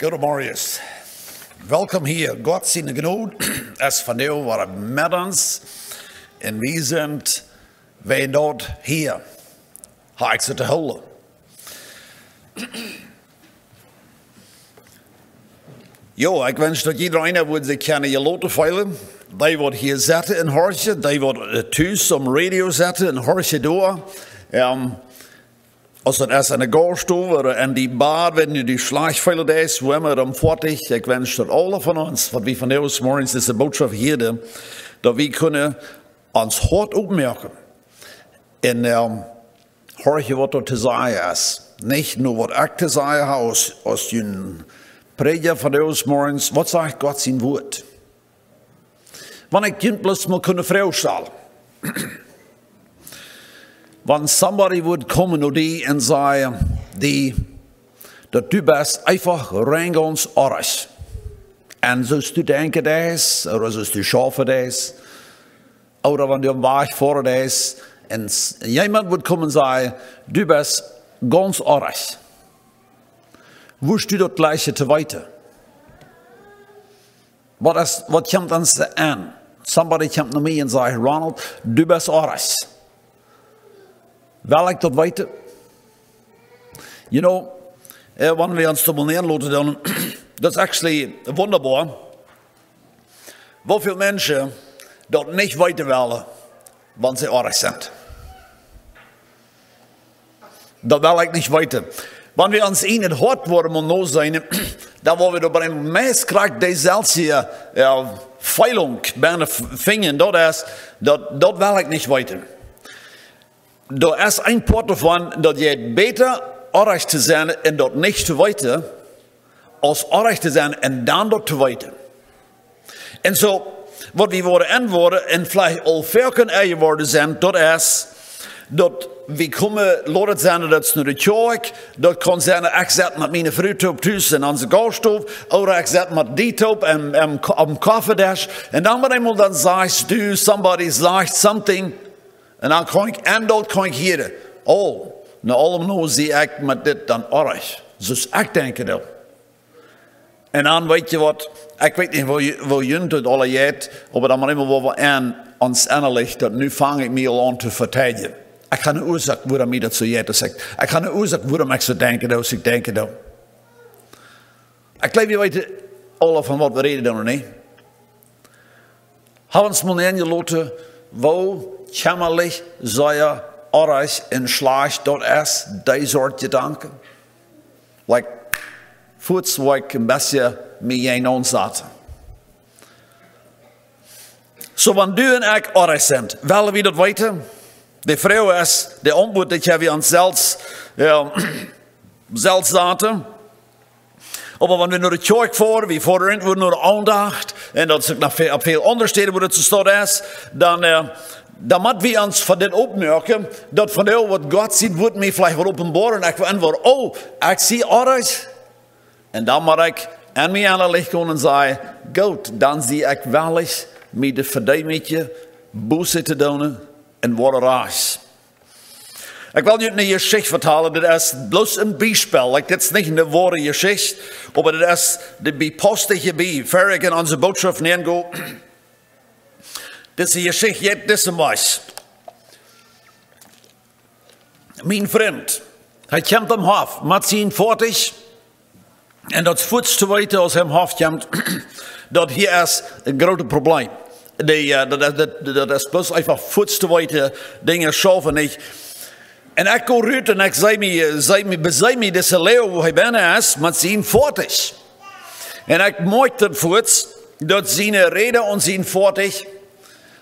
Goedemorgen. Welkom hier. God zijn genoeg. Es van jou waren met ons. En we zijn dort hier. Ga ik ze te houden. Jo, ik wens dat iedereen wordt zich kennen je loten veilen. Die wordt hier zetten en horen. Die wordt thuis om radio zetten en horen door. Als dat is in de gaarstoel en die bad, wenn je die slagveilen is, we hebben hem fertig. Ik wens dat alle van ons, wat we van deze morgens deze boodschap hielden, dat we kunnen ons hart opmerken. En horen wat er te zeggen is. Niet nur wat ik te zeggen heb als een prediker van deze morgens. Wat zegt God zijn woord? Want ik kan plus maar kunnen voorstellen. Want somebody would komen naar die en zeggen, dat du best einfach reingans orig. En zoals du denken des, of zoals du schaffen des, of wanneer du weg voor des, en iemand would komen en zeggen, du best ganz orig. Woest du dat gleiche te weten? Wat komt ons aan? Somebody komt naar mij en zegt, Ronald, du best orig. Wel ik dat weten? You know, wanneer we ons te neerlaten dan, dat is actually wonderbaar. Hoeveel mensen dat niet weten willen, want ze aardig zijn. Dat wil ik niet weten. Wanneer we ons in het hart worden om nou zijn, dan worden we op een meest kracht dezelfde veiling bijna vingen. Dat wil ik niet weten. Er is een part ervan dat je het beter aardig te zijn en dat niet te weten, als aardig te zijn en dan dat te weten. En zo, wat we worden antwoorden en vielleicht al verken eigen worden zijn, dat is dat we komen, laat het zijn dat het naar de kerk, dat kan zijn dat ik zet met mijn vrouw op thuis en onze gaarstoof, of ik zet met die op en koffiedash, en dan wat eenmaal dan zegt du, somebody zegt something, en dan kan ik hier, oh, nou allemaal zie ik met dit dan aardig. Dus ik denk dat. En dan weet je wat, ik weet niet waar je het alle jeet, maar dan maar eenmaal wat we aan ons aanlegt, dat nu vang ik me al aan te vertellen. Ik ga een oorzaak waarom ik dat zo jeet zegt. Ik ga een oorzaak waarom ik zo denken als ik denk dat. Ik geloof je weten alle van wat we reden dan niet. Hou ons maar in je loten, wo jammerlich zeer aardig en slecht dat is, die soort gedanken. Like, voets waar ik een beetje mee in ons zat. Zo, wanneer du en ik aardig zijn, willen we dat weten? De vrouw is, de antwoord dat je aan zelf zaten. Maar wanneer we naar de kerk voeren, we voeren naar de aandacht, en dat is ook nog op veel andere steden waar het zo staat is, dan moeten we ons van dit opmerken, dat van jou wat God ziet, wordt mij vielleicht wat openbaren. En ik wil antwoorden, oh, ik zie aardig. En dan moet ik aan mij aan de licht komen en zeggen, goed, dan zie ik wel eens met de verdienmetje boos te doen en worden raas. Ik wil je een geschicht vertellen, dat is bloos een bijspel. Dit is niet een ware geschicht, maar dat is de bijpostige bij. Ver ik in onze boodschap neergaan. Dit is een geschicht, je hebt dit was. Mijn vriend, hij komt om hof, met zijn 40. En dat voets te weten als hij hof komt, dat hier is een groot probleem. Dat is plus even voets te weten, dingen schaffen niet. En ik ga uit en ik zei me deze leeuw waar hij bijna is, met zijn 40. En ik maak dat voets, dat zijn reden en zijn 40,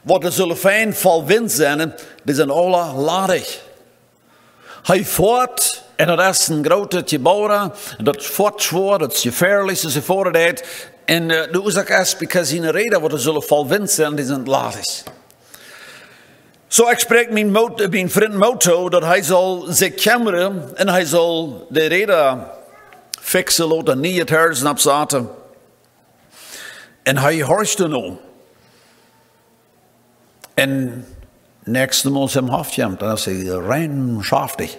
wat er zullen fijn vol wind zijn, die zijn alle ladig. Hij voort, en dat is een grote gebouw, dat is voortzwaar, dat is gevaarlijk, ze voor het. En de oorzaak is, because zijn reden wat er zullen vol wind zijn, die zijn ladig. Zo ik spreek mijn vriend Moto, dat hij zal zich kameren en hij zal de reden fixen, laten niet het hersen opzetten. En hij hoort er nu. En nächste Mal hem afkomt, dan is hij rein schaftig.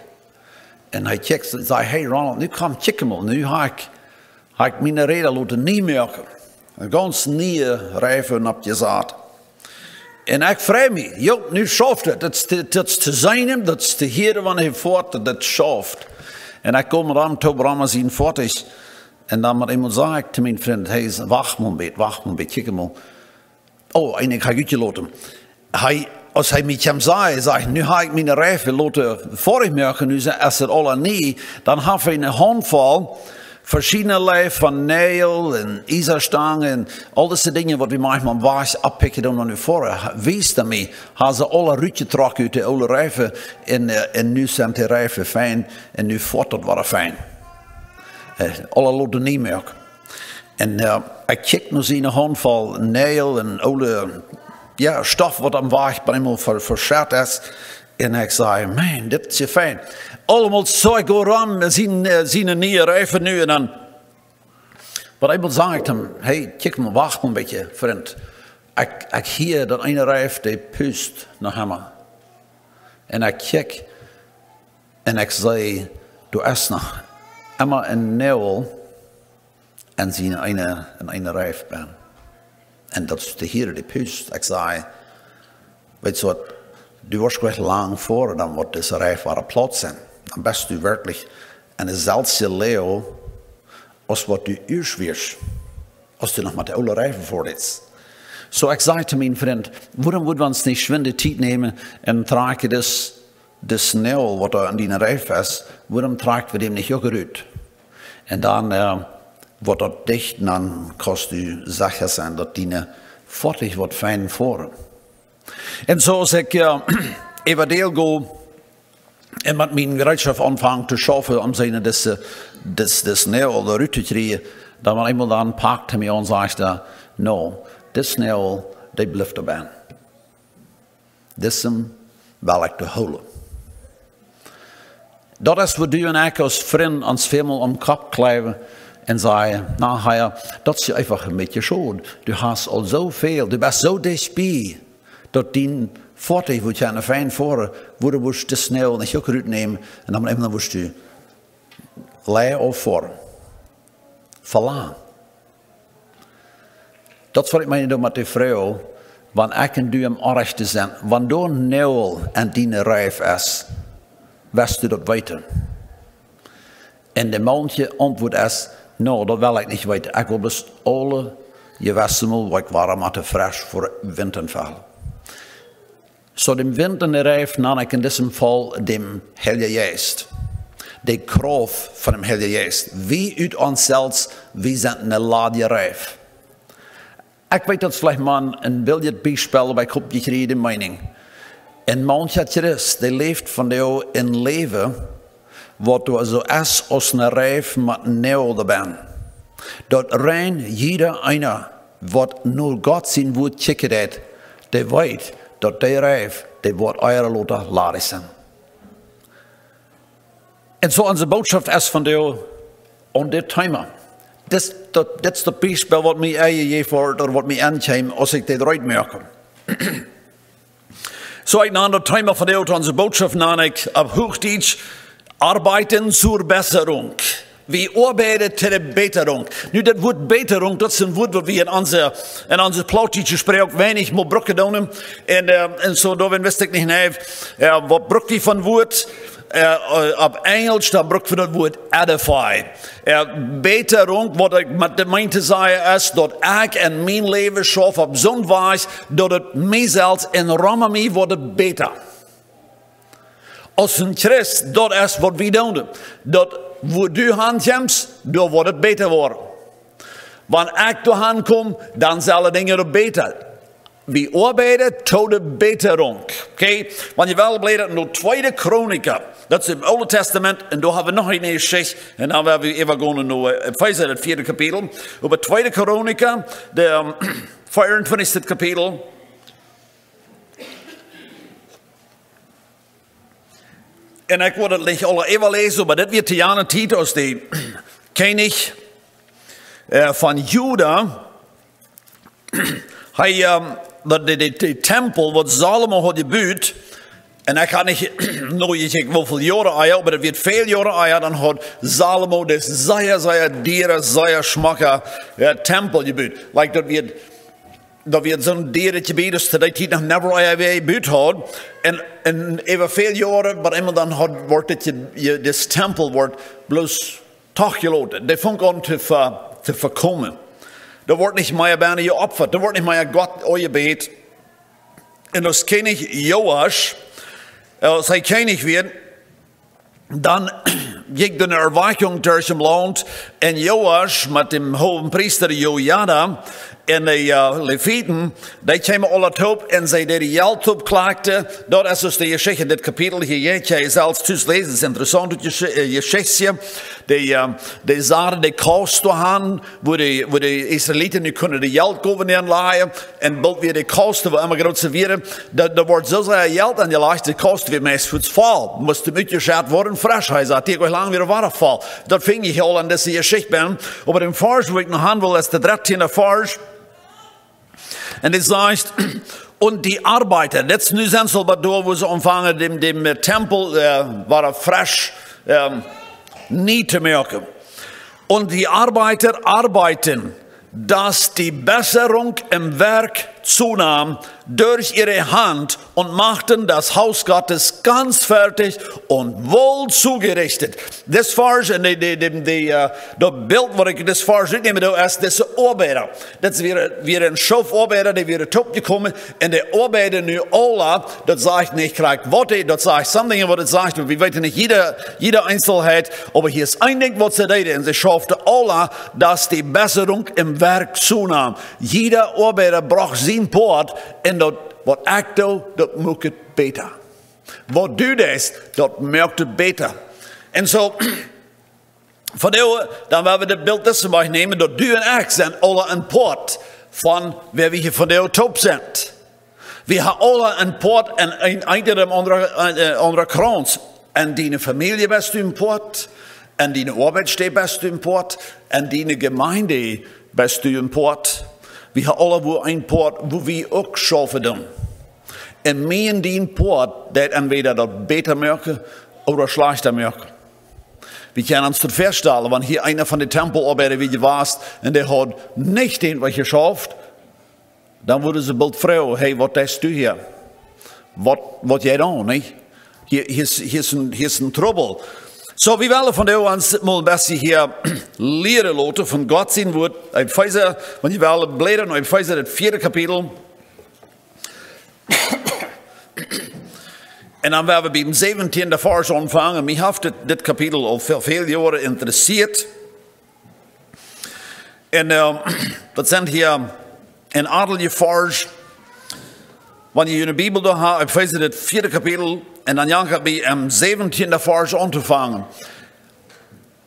En hij kijkt en zegt, hey Ronald, nu kom ik mal, nu heb ik mijn reden laten niet merken. Een ganz nieuwe rijven op je zaad. En ik vraag me, joh, nu schaft het. Dat is te zijn, dat is te heren van hij voort, dat het schaft. En ik kom dan tot Brahma zien voort. En dan met iemand zei ik te mijn vriend, hij is, wacht maar een beetje, kijk maar. Oh, en ik ga je laten. Als hij met hem zei, nu ga ik mijn rijven laten vorig merken, nu als het alle niet, dan heb hij een handvol verschillende lijf van neel en ijzerstangen en al deze dingen wat we manchmal was afpikken dan nu voor. Wees daarmee, hebben ze alle ruitje trokken uit de oude rijven en nu zijn de rijven fijn en nu voort dat waren fijn. Alle loten niet meer. En ik kijk nog zien een handvol neel en oude stof wat aan wacht bij hem verschat is. En ik zei, man, dit is fijn. Allemaal zo ik aan, zien een nieuwe rijven nu en dan. Maar ik zei hem, hey, kijk maar, wacht een beetje, vriend. Ik hier dat ene rijf, die pust naar hem. En ik kijk en ik zei, du is nog immer een neel en zien een rijf ben. En dat is de hier, die pust. Ik zei, weet je wat, du was echt lang voor dan wat deze rijf waren plots zijn. Dan best u werkelijk een zelfse leo als wat u eerst wees. Als u nog met de oude rijven voor is. Zo ik zei te mijn vriend, waarom moeten we ons niet schwinde tijd nemen en trekken de snel wat er aan die rijf is, waarom trekken we dem niet ook uit? En dan wordt dat dicht, dan kost u zachtjes zijn dat die vochtig wat fijn voor. En zoals ik even deel go, en met mijn gereedschap aanvang te schaffen om zijn de sneeuw eruit te krijgen, dan was iemand dan pakte mij en zei, no, de sneeuw, die blijft erbij. Dit wil ik te houden. Dat is wat u en ik als vriend ons veel om kop kleven en zeggen, nou ja, dat is einfach een beetje zo. Du hast al zoveel, du bent zo dichtbij, dat die voort wat je aan de fijn voor, worden we te snel en ook uitnemen en dan moest je leiden of voor. Verlaan. Dat is wat ik meen met de vrouw, wanneer ik en du hem aardig te zijn, wanneer nul en die rijf is, wist u dat weten. En de maandje antwoord is, nou, dat wil ik niet weten. Ik wil dus alle je wisselen, wat ik waarom had te fris voor winterval. Zo de winter rijf nam ik in diesem geval de Heilige Geest. De kracht van de Heilige Geest. Wie uit onszelf, wie zijn een ladje rijf. Ik weet dat vielleicht man een biljet bijspel bij groep die gerede mening. En manche is, die leeft van jou in leven, wat du zo is als een rijf met een neel erbij. Dat rein jeder einer, wat nur God zijn woord checken deed, die weet dat die rijf, die wordt eieren laten laden zijn. En zo onze boodschap is van jou, on dit thema. Dit is de bijspel wat mij eigen je voor, of wat mij aankomt, als ik dit eruit merk. Zo ik naar het thema van jou, onze boodschap naar ik op Hoogdietch, Arbeiten zur Besserung. We arbeiten ter de Besserung. Nu, dat woord Besserung, dat is een woord wat we in onze Plattdietch spreken weinig moet brokken doen. En zo, daarin wist ik niet, wat brokt die van woord? Op Engels, dan brokt van het woord edify. Besserung, wat ik met de mijn te zeggen is, dat ik in mijn leven schaf op zo'n wijze, dat het mijzelf en ramme mij wordt beter. Als een christ, dat is wat we doen. Dat waar du aankomt, dan wordt het beter worden. Wanneer ik doorheen kom, dan zullen dingen beter. We arbeiten tot de Besserung. Okay? Want je wel blijven naar Tweede Kronieken. Dat is het Oude Testament. En daar hebben we nog een geschicht. En dan hebben we even gaan naar het 4e kapitel. Over Tweede Kronieken, de 24e kapitel. En ik wil het niet alle even lezen, maar dit werd de jaren tijd als de koning van Juda. Hij, de tempel wat Salomo had gebouwd, En ik had niet nooit gekeken hoeveel jaren eier, maar het wird veel jaren eier. Dan had Salomo das sehr dieren, sehr schmacker tempel gebouwd. Like dat wird zo'n dieren gebouwd, dus dat hij nog never eier gebouwd had. En even veel jaren, maar immer dan wordt het das tempel wordt bloos toch gelaten. Dat vond aan te voorkomen. Er wordt niet meer bijna geopferd, er wordt niet meer God aangebeden. En als koning Joas, als hij koning werd, dan ging de erwachting door het land. En Joas met de hoge priester Jojada en de Levieten, die kwamen alle op en zij deden geld opklaagden. Dat is dus de geschichte, dit kapitel hier. Je kan je zelfs thuis lezen, het is interessant, het geschichte. Die zaden die kosten aan, waar de Israëlieten nu kunnen de geld komen inlaaien. En bald weer de kosten, waar immer groot serveren. Er wordt zoveel geld aan je laag, de kosten weer meest voor het val. Moest hem uitgeschat worden, frisch. Hij zei, tegen hoe lang weer waterval. Dat ving ik al aan deze geschichte ben. Maar in vers, wo ik nog aan wil, is de 13e vers. En die zegt, und die Arbeiter, jetzt nu zijn ze al door, wo ze ontvangen, dem Tempel waren frisch niet te merken. Und die Arbeiter arbeiten, dass die Besserung im Werk zunahm durch ihre Hand und machten das Haus Gottes ganz fertig und wohl zugerichtet. Das Vers, das Bild, wat ik das Vers uitnemen, ist diese Arbeiter. Das wir ein Schafarbeiter, die wieder topgekommen, und der Arbeiter nu alle, das sagt nicht gleich Worte, das sagt something, was das sagt, wir wissen nicht jede Einzelheit, aber hier ist ein Ding, was sie deden, und sie schafften alle, dass die Besserung im Werk zunahm. Jeder Arbeiter braucht sein Port, und dat wat ik doe, dat maakt het beter. Wat du das, dat maakt het beter. En zo, dan willen we het beeld tussen mij nemen, dat du en ik zijn alle een poort van waar we hier van jou top zijn. We hebben alle een poort en een andere krans. En die familie best een poort, en die arbeidstee best een poort, en die gemeinde best een poort. We hebben alle een poort, waar we ook schaffen doen. En mij in die poort, dat entweder dat beter merken, of slechter merken. We kunnen ons dat voorstellen, want hier einer van de tempelarbeiter wie je was, en die had niet den wat geschafft, dan worden ze bald vragen, hey, wat is du hier? Wat jij dan, niet? Hier is een trouble. So, we willen van ons mal een beetje hier leren laten van God zijn woord. Uit Epheser, want je wil bladeren uit Epheser, het 4e kapitel. En dan werden we bij de 17e vers ontvangen. Mij heeft dit kapitel al veel jaren interessiert. En dat zijn hier een aantal vers. Wanneer je een Bibel door hebt, Epheser het 4e kapitel. En dan gaan we bij 17e vers ontvangen.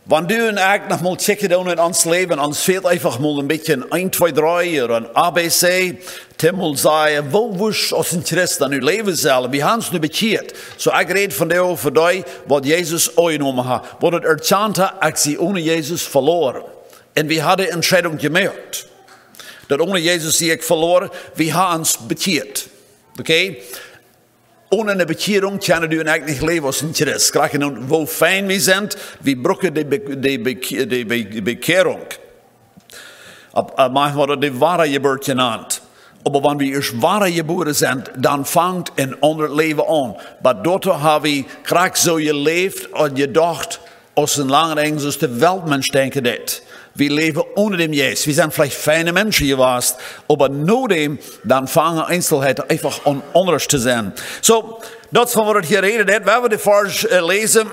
Wanneer du en ik nog mal checken doen in ons leven, ons fehlt einfach mal een beetje een 1, 2, 3 oder een ABC. Tim wil zeggen, wo was als een Christ aan uw leven zelf? We hebben het nu bekeerd. Zo ik red van jou voor jou, wat Jezus aangenomen heeft. Wat het erkend heeft, ik zie ohne Jezus verloren. En we hadden een entscheiding gemaakt. Dat ohne Jezus zie ik verloren, we hebben ons bekeerd. Oké? Ohne eine Bekehrung können du eigentlich nicht leben als ein Christ. Gerade wo fein wir sind, wir brauchen die Bekehrung. Manchmal die wahre Geburt genannt. Aber wenn wir erst wahre geboren sind, dann fängt ein anderes Leben an. Aber dort haben wir gerade so gelebt und gedacht, aus den langen Engen, als der Weltmensch denkt das. Wir leben ohne dem Jesus. Wir sind vielleicht feine Menschen gewesen, aber nur dem, dann fangen Einzelheiten einfach an anders zu sein. So, das von was hier redet, wenn wir die Vers lesen,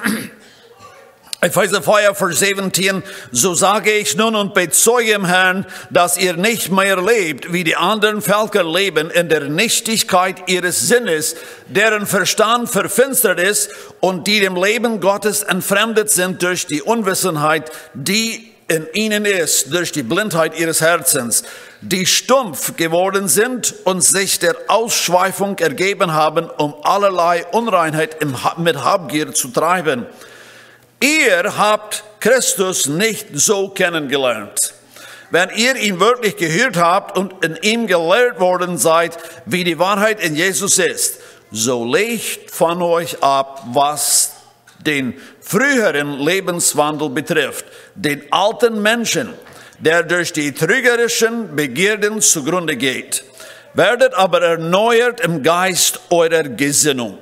Epheser 4, Vers 17, so sage ich nun und bezeuge im Herrn, dass ihr nicht mehr lebt, wie die anderen Völker leben, in der Nichtigkeit ihres Sinnes, deren Verstand verfinstert ist und die dem Leben Gottes entfremdet sind durch die Unwissenheit, die in ihnen ist, durch die Blindheit ihres Herzens, die stumpf geworden sind und sich der Ausschweifung ergeben haben, um allerlei Unreinheit mit Habgier zu treiben. Ihr habt Christus nicht so kennengelernt. Wenn ihr ihn wirklich gehört habt und in ihm gelehrt worden seid, wie die Wahrheit in Jesus ist, so legt von euch ab, was den früheren Lebenswandel betrifft, den alten Menschen, der durch die trügerischen Begierden zugrunde geht. Werdet aber erneuert im Geist eurer Gesinnung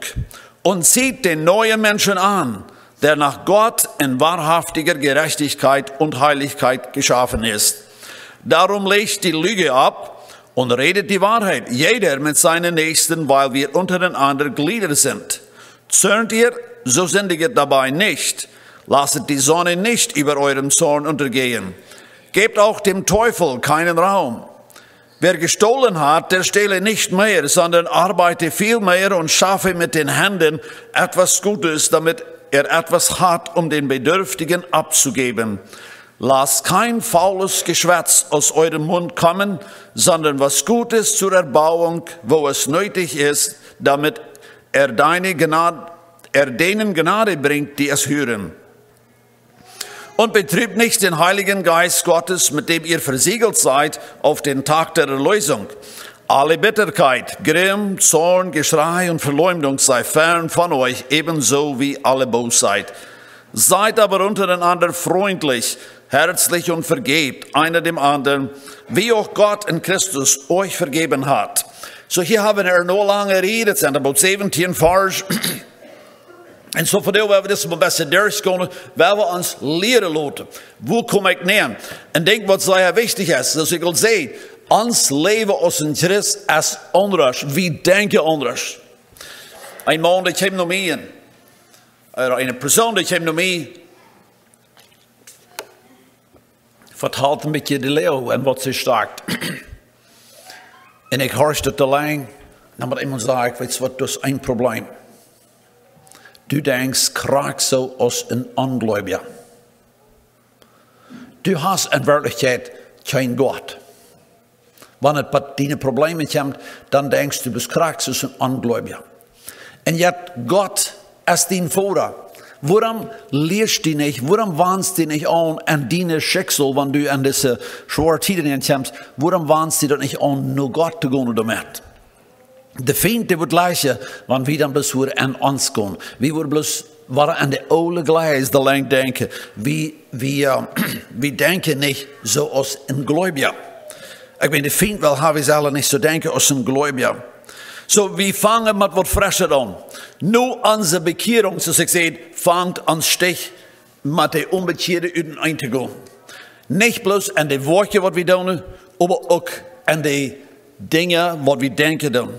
und zieht den neuen Menschen an, der nach Gott in wahrhaftiger Gerechtigkeit und Heiligkeit geschaffen ist. Darum legt die Lüge ab und redet die Wahrheit, jeder mit seinen Nächsten, weil wir untereinander Glieder sind. Zürnt ihr, so sündigt dabei nicht. Lasset die Sonne nicht über euren Zorn untergehen. Gebt auch dem Teufel keinen Raum. Wer gestohlen hat, der stehle nicht mehr, sondern arbeite viel mehr und schaffe mit den Händen etwas Gutes, damit er etwas hat, um den Bedürftigen abzugeben. Lasst kein faules Geschwätz aus eurem Mund kommen, sondern was Gutes zur Erbauung, wo es nötig ist, damit er denen Gnade bringt, die es hören. Und betrübt nicht den Heiligen Geist Gottes, mit dem ihr versiegelt seid, auf den Tag der Erlösung. Alle Bitterkeit, Grimm, Zorn, Geschrei und Verleumdung sei fern von euch, ebenso wie alle Bosheit. Seid aber untereinander freundlich, herzlich und vergebt einer dem anderen, wie auch Gott in Christus euch vergeben hat. So hier haben wir noch lange Rede, het zijn about 17 vers. En zo verdeel we dit een beetje doorgaan, waar we ons leren laten. Hoe kom ik neer? En denk wat zeer wichtig is. Dus ik wil zeggen, ons leven als een Christ is anders. We denken anders. Een man die kwam naar mij, een persoon die kwam naar mij, vertelt een beetje de leeuw en wat ze staat. En ik hoorde te lang, dan moet iemand zeggen, weet je wat, dat is een probleem. Du denkst krank so als een ongläubiger. Du hast in Wirklichkeit kein Gott. Wenn es bei deinen Problemen kommt, dann denkst du bist krank als een ongläubiger. En jetzt Gott ist dein Vater. Warum lehrst du nicht, warum warnst du nicht an deine Schicksal, wenn du an diese schwere Tiden kommst, warum warnst du nicht an, nur Gott zu gehen damit? De Feind wird gleiche, wenn wir dann bloß an uns gehen. Wir würden bloß an der oude Gleis da lang denken. Wir denken nicht so als ein Gläubiger. Ich meine, der Feind will haben wir alle nicht so denken als ein Gläubiger. So, wir fangen mit was Freshes an. Nur unsere Bekehrung, so ich sehe, fängt an Stich mit der Unbekehrten einzugehen. Nicht bloß an die Worte, was wir tun, aber auch an die Dinge, was wir denken.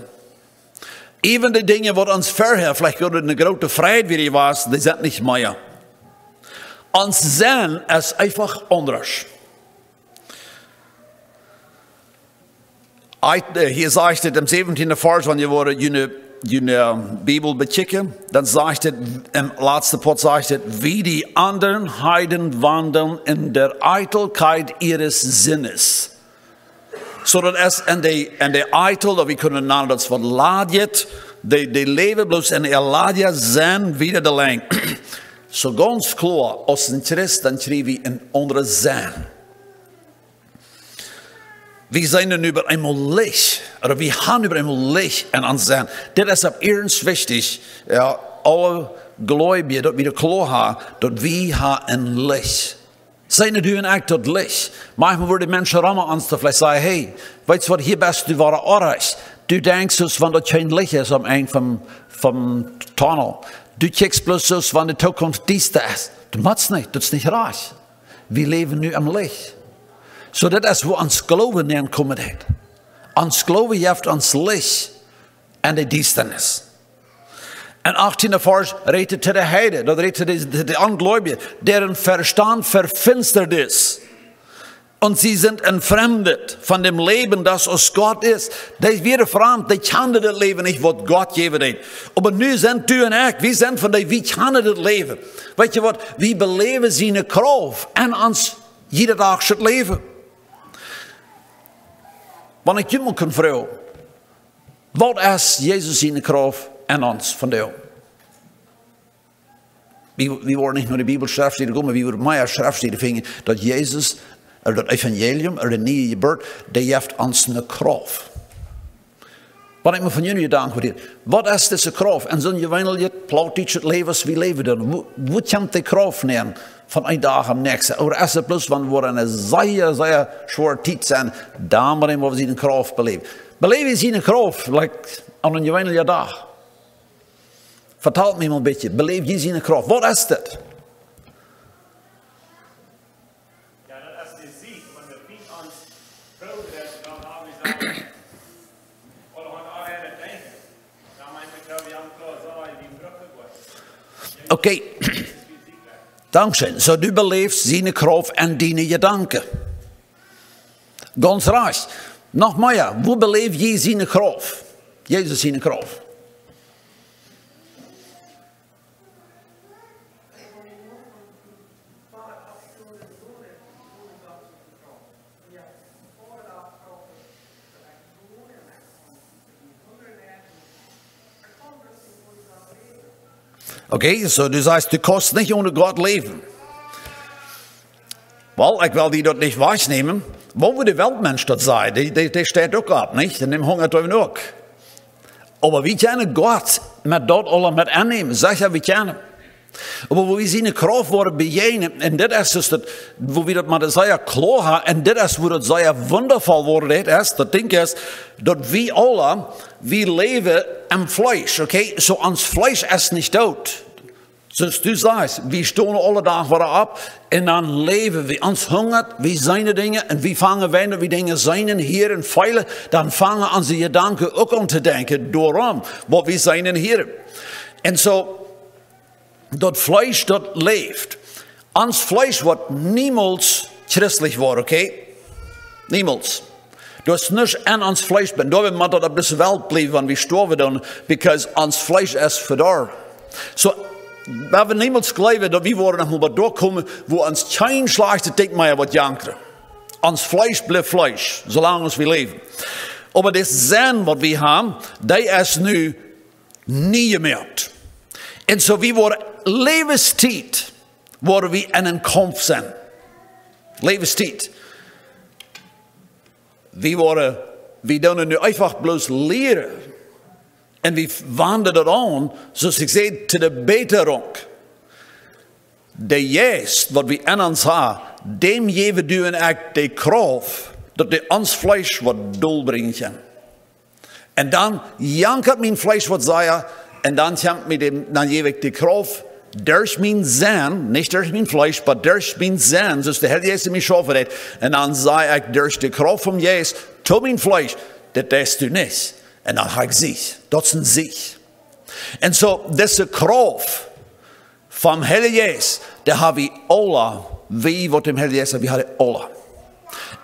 Even die Dinge, die uns vorher vielleicht eine große Freiheit wie die war, die sind nicht mehr. Uns Sinn ist einfach anders. Hier sagt es im 17. Vers, wenn ihr eine Bibel bekicken, dann sagt es, im letzten Part sagt es, wie die anderen Heiden wandeln in der Eitelkeit ihres Sinnes. So dat es in de Eitel, dat we kunnen namen dat wat laadjet, de leven bloos in de laadje zijn wieder de lang. So ganz klar, als een Christ, dan schrijven we een andere zijn. We zijn er nu über einmal Licht, oder we gaan über einmal Licht en aan zijn. Dit is op eerst wichtig, ja, alle Gläubigen, dat we de klar hebben, dat we een Licht. Zijn er nu een echt tot licht? Manchmal worden mensen rammen ons te vielleicht zeggen, hey, weet je wat, hier best du war orange. Du denkst dus, wanneer er geen licht is am eind vom tunnel. Du kijkt bloß dus, wanneer de toekomst dies is. Du machst niet, dat is niet recht. We leven nu am licht. So dat is wo ons geloven neerkomen heeft. Ons geloven heeft ons licht en de duisternis. En 18e vers redet zu der Heide, dat redet zu den Ungläubigen, deren Verstand verfinstert ist. Und sie sind entfremdet von dem Leben, das aus Gott ist. Die wir fremd, die kennen das Leben nicht, was Gott gegeben hat. Aber nu sind du und ich, wir sind von denen, wir kennen das Leben. Weet je wat, wir beleven seine Kraft en ons jeder Tag schon leben. Wenn ich jemand kann fragen, was ist Jesus seine Kraft en ons van jou? We worden niet naar de Bibelschriftsteden komen, we worden meer schriftsteden vinden dat Jezus, dat evangelium, de nieuwe geboorte, die heeft ons een kracht. Wat ik me van jullie dank voor wat is deze kracht? En zo'n je Plattdietch het leven als we leven dan. Hoe komt die kracht neer van een dag op nächste? Of is het plus van we een zeer, zeer zware tijd zijn, dan waarin we zien een kracht beleven. Beleven is een kracht, like aan een gewone dag. Vertel me een beetje, beleef je zien een kracht. Wat is dat? Ja, dat is de ziek, want we niet aan progress, dan hebben we zeggen, of we gaan aan het denken. Dan moet ik jou Jan Klaas zeggen, die bruggen wordt. Oké. Dankzij. Zo du beleeft zijn kracht en dienen je danken. Ganz recht. Nog meer, hoe beleef je zijn kracht? Jezus zijn kracht. Oké, so du sagst, du kannst nicht ohne Gott leben. Wel, ik wil die dat niet waarnemen. Wat wil de Weltmensch dat zijn? Die staat ook op, niet? En die hongert even ook. Maar we kennen God met dat alle met aannemen. Zeg ja, we kennen. Maar we zien een kracht worden bejenen. En dit is dus dat, wo we dat maar zeer klaar hebben. En dit is hoe dat zeer wondervol worden is. Dat ding is, dat we alle, we leven am Fleisch. Okay? So ons Fleisch is niet dood. Zoals du sagst, we staan alle dagen weer op en dan leven we. Ons hungert, we zijn dingen en we vangen wanneer we dingen zijn hier en veilig, dan vangen onze gedanken ook om te denken, daarom, wat we zijn hier. En zo, dat vlees dat leeft. Ons vlees wordt niemals christelijk worden, oké? Niemals. Dat is niet aan ons vlees, maar daar moet dat een beetje wel blijven, want we sterven dan, because ons vlees is verdorven. So, we hebben niemals geloven dat we worden nog maar doorkomen, wo ons geen slechte ding meer wordt jankeren. Ons vlees blijft vlees, zolang als we leven. Maar dit zijn wat we hebben, dat is nu niet meer. En zo we worden levenstijd, worden we in een kamp zijn. Levenstijd. We doen nu einfach bloos leren. En we wandelen dat aan, zoals ik zei, te de Besserung. De geest, wat we in ons hebben, dem geven doen echt de kracht, dat de ons vlees wat doelbrengen. En dan jankert mijn vlees wat zei, en dan geef ik de kracht, durch mijn zin, niet durch mijn vlees, maar durch mijn zin, zoals de Heer Jezus mij schaffen heeft. En dan zei ik, durch de kracht van Jezus, tot mijn vlees, dat is du niet. En dan ga ik ziek. Dat is een ziek. En zo, deze kracht van Heer Jezus, daar hebben we alle, wie wat hem Heer Jezus, we hebben alle.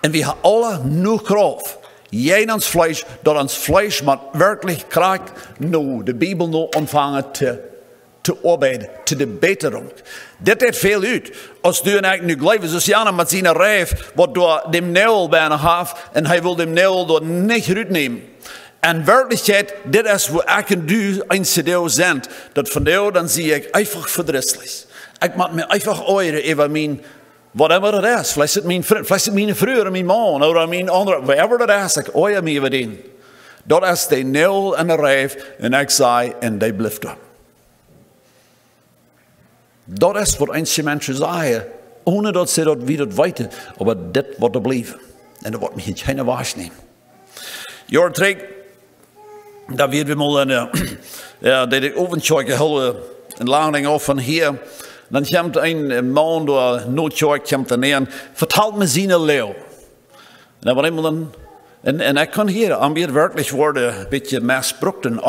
En we hebben alle nu kracht. Jij ons vlees, dat ons vlees maar werkelijk kracht, nu de Bijbel nu ontvangen te arbeiden, te de Besserung. Dit heeft veel uit. Als du en ik nu geloven, zoals Jana met zijn rijf, wat door de neel bijna heeft, en hij wil de neel door niet uitnemen. En werkelijkheid, dit is waar ik en du een cd zijn. Dat van jou, dan zie ik einfach verdrietig. Ik maak me einfach oren over mijn, whatever het is. Vielleicht het mijn vriend, vielleicht het mijn vrouw, mijn man, of mijn andere, whatever het is. Ik oor me over die. Dat is de neel en de rijf, en ik zei, en die blijft er. Dat is wat een mensen zeggen, ohne dat ze dat wie dat weten, maar dit wordt er blijven. En dat wordt me geen waarschijnlijk. Jaar terug, daar werden we mal ja, dat ik overtjeuken hele een lading af van hier. Dan komt een man door noodtjeuk, komt er neer en vertelt me zijn leeuw. En dan was iemand en ik kan hier aan weer werkelijk worden, een beetje misbruikt en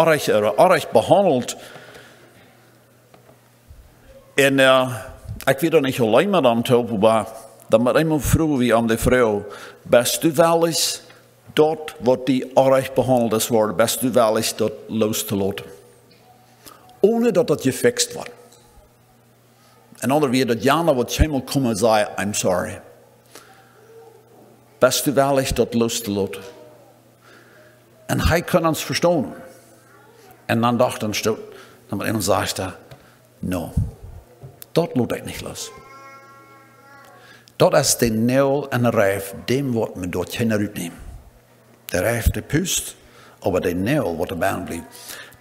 erg behandeld. En ik weet er niet alleen maar aan toe, maar dan moet iemand vroeg wie aan de vrouw, best u wel eens dat wat die erg behandeld is worden, best u wel eens dat los te laten. Ohne dat dat gefixt wordt. En ander weer dat Jana wat helemaal komen en zei, I'm sorry. Best u wel eens dat los te laten. En hij kan ons verstaan. En dan dacht hij, dan moet iemand zeggen, no, dat laat ik niet los. Dat is de neel en de rijf, dem wordt me door geen uitnemen. De rijf de pust, aber der Neel wordt erbij blijven.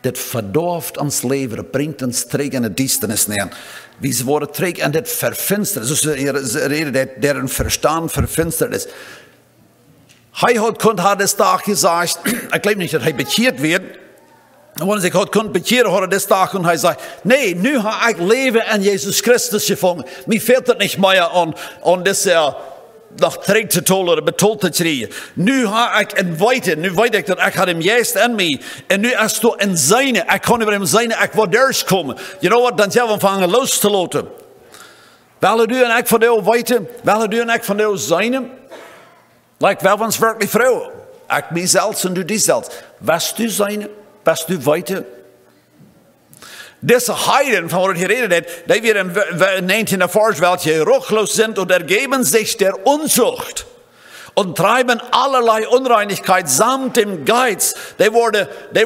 Dat verdorft ons leven, dat brengt ons terug in de duisternis neer. We worden terug in dit verfinsterd. Dus de reden dat deren verstand verfinsterd is. Hij had des dag gezegd, ik geloof niet dat hij bekeerd werd. Want ik had bekeren hadden des dag en hij zei, nee, nu ga ik leven in Jezus Christus gevonden. Mij fehlt het niet meer aan deze nog terug te tolen, betoeld te krijgen. Nu ga ik in weiten, nu weet ik dat ik had hem juist in mij. En nu is het in zijne, ik kan over hem zijne, ik word eerst komen. You know what, dan zijn we vangen los te laten. Willen u en ik van jou weten, willen u en ik van jou zijne? Like, wel van ons werkelijk vrouw. Ik mijzelf en du diezelf. Was du zijne, was du weten? Deze Heiden, van wat ik hier reden, die weer in 19 vers, welche ruchlos sind und ergeben sich der Unzucht und treiben allerlei Unreinigkeit samt dem Geiz. Die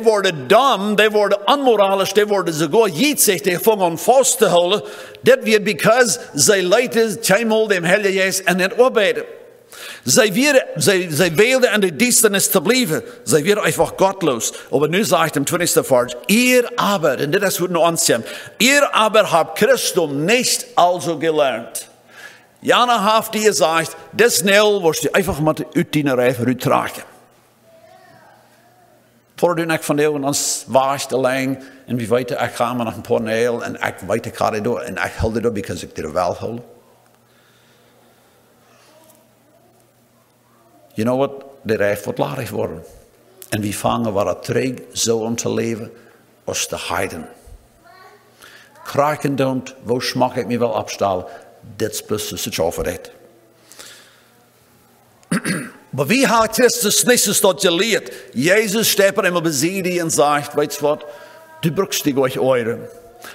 worden dumm, die worden unmoralisch, die worden sogar jitzig, die fangen fast te houden. Dat wird because zij leiden zweimal dem Heilige Geist en het arbeiten. Zij wilden in de duisternis te blijven. Zij werden einfach gottlos. Aber nu zegt im 20. Vers, ihr aber, en dit is wat nu aanzien, ihr aber habt Christum nicht also gelernt. Jana heeft die gezegd, des Nel wordt je einfach met de uitdienerij vooruitdragen. Voordat ik van jou ons wacht alleen, en wie weet ik ga maar nog een paar Nel, en ik weet ik ga dit doen, en ik hou dit doen, because ik dit wel hou. You know what? De reis wordt larig worden. En we vangen waar het terug zo om te leven als de heiden. Kraken don't, wo smak ik me wel opstellen. Dit is precies het over dit. Maar wie had Christus niet dat je leert? Jezus stept er immer bezien en zegt, weet je wat? Du brukst die euch euren.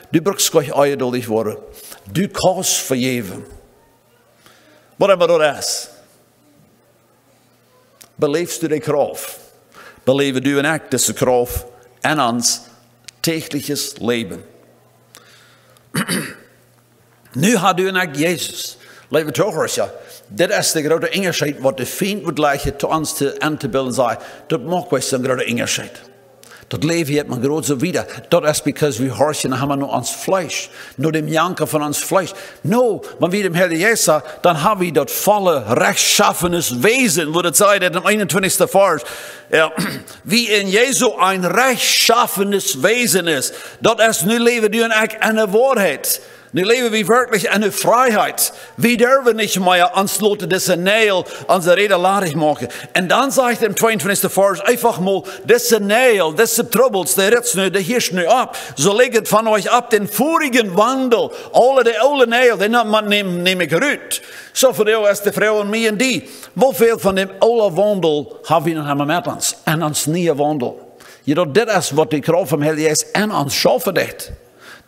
Du brukst euch eierdolig worden. Du kannst vergeven. Wat immer dat is. Beleefst du de kracht? Beleven du en ik deze kracht in ons tägliches leven? Nu had u en ik Jezus. Laten we toch eens, ja. Dit is de grote onderscheid wat de vriend moet leggen te ons aan te beelden zijn. Dat mag wel een grote onderscheid. Dat leven heeft man groot zo wieder. Dat is because we horchen hebben nur ons Fleisch. Nur dem Janken van ons Fleisch. No, wenn wir dem Heilige Geist sagen, dann haben wir das volle, rechtschaffenes Wesen, wo das sagt im 21. Vers. Ja, wie in Jesu ein rechtschaffenes Wesen ist. Dat is nu leven du en ik in de waarheid. Nu leven we wirklich in de vrijheid. We durven niet meer ansloten deze Nägel onze reden larig maken. En dan zegt im 22. Vers einfach mal, deze Nägel, deze troubles, die hirsch nu ab. So legt van euch ab den vorigen Wandel. Alle de oude Nägel, die neem ik eruit. Zo voor jou is de vrouw en mij en die. Hoeveel van dem oude wandel hebben we nog met ons? En ons nieuwe wandel. Je know, dit is wat de kracht van Heilige Geest en ons schaffen dit.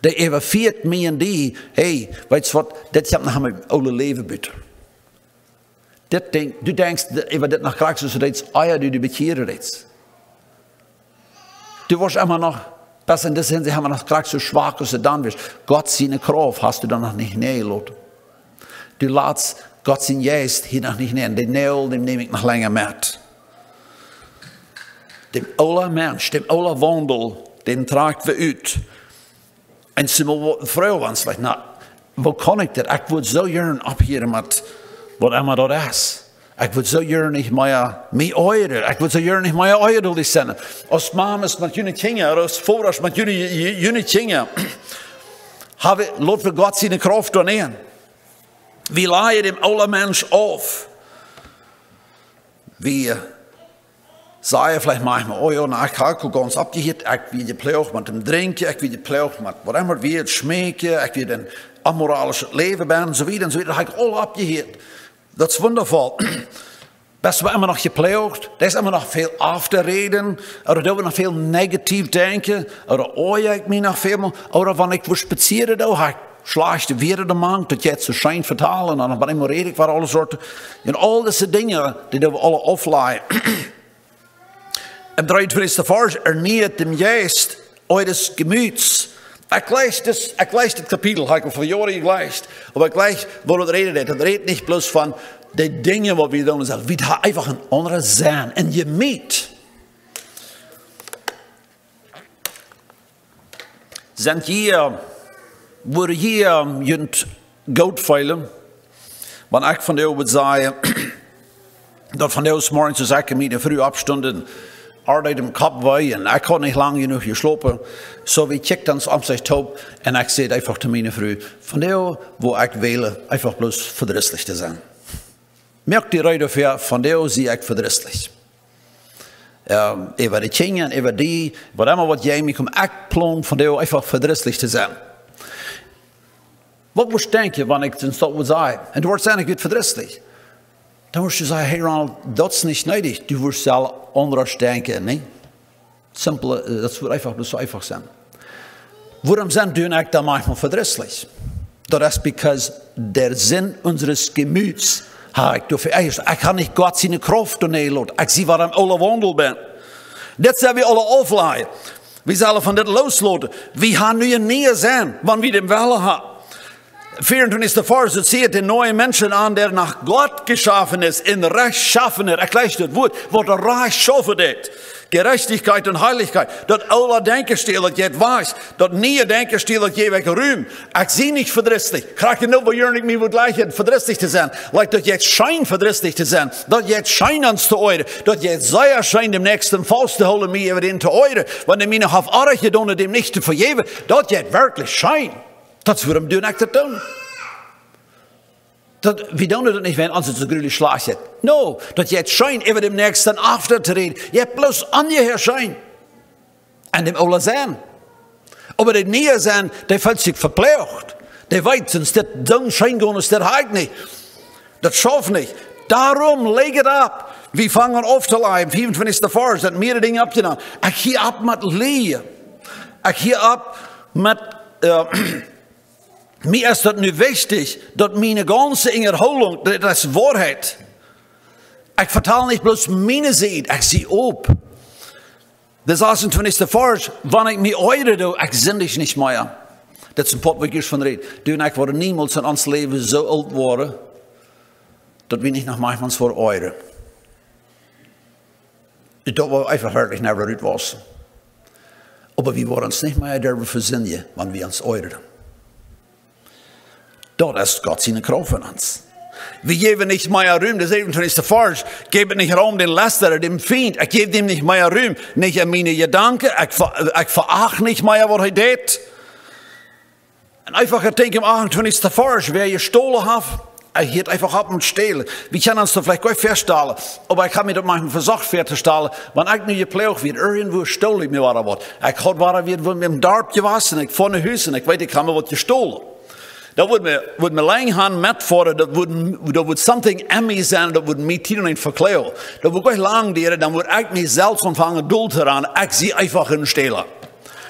De evacueert mij en die. Hey, weet je wat? Dit gaat naar mijn oude leven buiten. Du denkst, over dit nog krijgt zoals het eier die bekeren is. Du was immer noch, bis in deze zin, hebben we nog krijgt zo zwak als het dan was. God zijn kracht hast du dan nog niet neergelaten. Du laatst God zijn geest hier nog niet neer. De neel, die neem ik nog langer met. De oude mens, de oude wandel, den tragt we uit. En ze vrouw was like, nou, hoe kan ik dat? Ik wil zo jaren ophieren met wat immer dat is. Ik wil zo jaren niet meer oeieren. Ik wil zo jaren niet meer oeieren zijn. Als mamas met jullie kinderen, als vaders met jullie kinderen, laten we God zijn kracht doen in. We leiden dem oude mens af. We zeggen vielleicht manchmal, oh ja, nou, ik ga ook ganz abgehit, ik wil je pleeg met hem drinken, ik wil je pleeg met wat immer wil, schmeken, ik wil een amoralisch leven ben, zo wieder, dat heb ik al abgehit. Dat is wondervol. Best we immer nog gepleegd, er is immer nog veel af te reden, oder doen we nog veel negatief denken, oder oor ik me nog veel, oder wanneer ik wil spazieren, dan ga ik slechte weer de man, dat je het zo schijn vertalen, en dan ben ik maar redig voor alle soorten. En al deze dingen, die doen we alle afleiden. Im 23. Vers ernährt dem Geist eures Gemüts. Ik lees dit kapitel, heb ik al voor jaren gelezen. Maar ik lees waar het reden is. Het redt niet bloos van de dingen wat we doen. We hebben einfach een andere zijn. En je meet. Zijn hier, worden hier junt goudveilen. Want ik van jou wil zeggen, dat van jou 's morgens als ik met de vroeg opstonden, arbeid im kop bij en ik kon niet lang genoeg geslopen. Zo wie check dan op zich top en ik zei einfach te mijn vrouw, van jou wo ik wil, einfach bloß verdrießlich te zijn. Merk die reden voor, van jou zie ik verdrießlich. Over de dingen, over die, wat immer wat jij me komt, ik plan van jou einfach verdrießlich te zijn. Wat moest je denken, wanneer ik dat wil zeggen? En du wordt zijn ik weer verdrießlich. Dan moest je zeggen, hey Ronald, dat is niet nodig. Du wirst zelf anders denken, nee? Simpel, dat wordt einfach, so einfach zijn. Waarom zijn du ik dan manchmal verdrießlich? Dat is because der Sinn unseres Gemüts ik kan niet Gott zijn kracht doornemen. Ik zie waar ik alle wandel ben. Dat zijn we alle afleiden. We zullen van dit loslaten. We gaan nu een nieuwe zijn, wanneer we dem willen hebben. 24. Vers, het ziet de neue Menschen an, der nach Gott geschaffen ist, in rechtschaffener, ik lees het woord, wat er recht schaffen deed. Gerechtigkeit und Heiligkeit. Dat oude Denkenstil dat je het weiß. Dat nieuwe Denkenstil dat je wegruim. Ik zie niet verdrießlich. Krijg je nou bij jullie me wat lijkt verdrießlich te zijn. Lijkt dat je het schijn verdrießlich te zijn. Dat je het schijn aan te oren. Dat je het zeer schijn dem nächsten vast te houden me even in te oren. Want de mine heeft aardig gedaan dem niet te vergeven. Dat je het werkelijk schijn. Dat is waarom doe ik dat doen. We doen dat niet, wenn ons het zo gruwelijk slaag zit. No, dat je het schijn even dem nächsten achter te reden. Je hebt bloß aan je her schijn. En dem oude zijn. Aber de nieuwe zijn, die voelt zich verpleegd. Die weet, sinds dit zo'n schijn gaan is, dat haakt niet. Dat schafft niet. Daarom leg het op. We vangen af te leiden. 25. vers, dat meerdere dingen op gedaan. Ik hier op met leer. Ik hier op met... Mir ist das nu wichtig, dass meine ganze Erholung, das ist Wahrheit. Ich vertel nicht bloß meine Seed, ich sehe ob. Das 26. Vers, wenn ich mich eure, ich sind ich nicht mehr. Das ist ein Pot, wo ich von rede. Du und ich waren niemals in ons Leben so alt worden, dass wir nicht nach manchmal vor eure. Das war einfach wirklich nicht gut was. Aber wir waren uns nicht mehr darüber versinnen, wenn wir uns eure. Dat is Gott seine Kraft von uns. Wir geben nicht mehr Raum, das 27. Vers, geben nicht Raum den Lästerer, dem Feind. Ich gebe dem nicht mehr Raum, nicht an meine Gedanken. Ich verachte nicht mehr, was er tut. Und einfach, ich denke im 28. Vers, wer gestohlen hat, er geht einfach ab und stehlen. Wir können uns da vielleicht gut feststellen, aber ich habe mir das manchmal versucht festzustellen, wenn ich nicht gepflegt wird, irgendwo stohlen ich mir was. Ich habe was mit dem Darb gewaschen, ich fahre nach Hause und ich weiß, ich habe mir was gestohlen. Dat wordt me lang gaan metvatten, dat wordt something in mij zijn, dat wordt mij tien en verkleuren. Dat wordt gleich lang duren, dan wordt ik mezelf ontvangen doel te aan, ik zie einfach een stelen.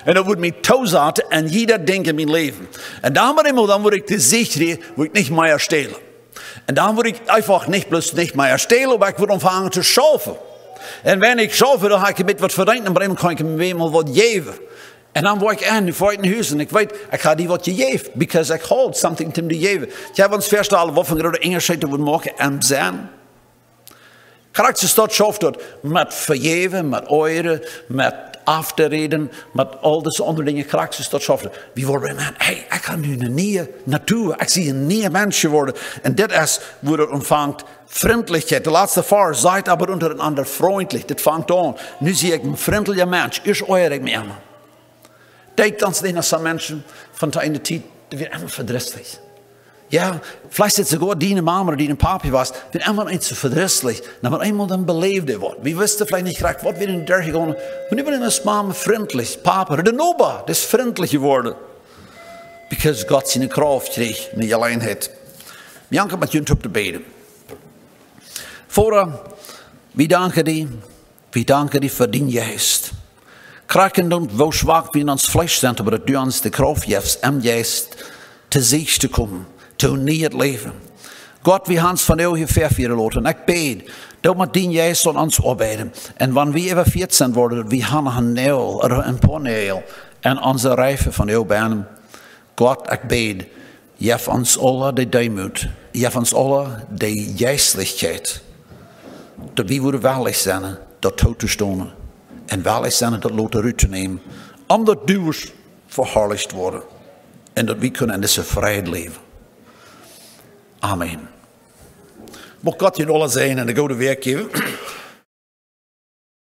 En dat wordt mij toezaten en jeder ding in mijn leven. En dan word ik te zichtig, word ik niet meer stelen. En dan word ik einfach niet bloß niet meer stelen, maar ik word ontvangen te schaffen. En wanneer ik schaffe, dan ga ik met wat verdienen, maar dan kan ik hem weer mal wat geven. En dan word ik aan, voor in huis en ik weet, ik ga die wat geven, because ik hold something te geven. Je hebt ons verstellen, wat van grote onderscheid wordt maken en zijn. Karakter dat schaft dat met vergeven, met oren, met af te reden, met al deze andere dingen. Karakter dat schaft dat. Wie worden man, hey, ik ga nu een nieuwe natuur, ik zie een nieuwe mens worden. En dit is, wo het ontvangt, vriendelijkheid. De laatste vers, zijt aber untereinander freundlich. Dit vangt aan. Nu zie ik een vriendelijke mens, is oor ik me aan. Denkt ons nicht nach so Menschen von einer Zeit, die werden immer verdrießlich. Ja, vielleicht jetzt sogar die Mama oder die Papi was, wird immer nicht so verdrießlich. Na, wenn einmal dann belebt wird. Wie wisst ihr vielleicht nicht gerade, was wir in der gegangen? Und immer ist Mama freundlich, Papa oder der Noba, das ist freundlich geworden. Because Gott seine Kraft kriegt, nicht Alleinheit. Wir danken mit Jünt te beten. Vater, wir danken dir für den Geist. Kraken und wo schwach wir in ons Fleisch sind, aber du uns die Kraft gibst, Geist zu sich zu kommen, zu neues Leben. Gott, wir haben uns von dir hier verführen lassen. Ich bete, du mit den Geist an uns arbeiten. Und wenn wir über 14 worden, wir haben ein Nähl oder ein paar Nähl in unsere Reife von dir beinen. Gott, ich bete, gib uns alle die Demut, gib uns alle die Geistlichkeit, dass wir willig sind, dort zu stehen. En wel is zijn dat loten uit te nemen. Omdat du verherrlicht worden. En dat we kunnen in deze vrijheid leven. Amen. Mocht God je alles zijn en de goede werk geven.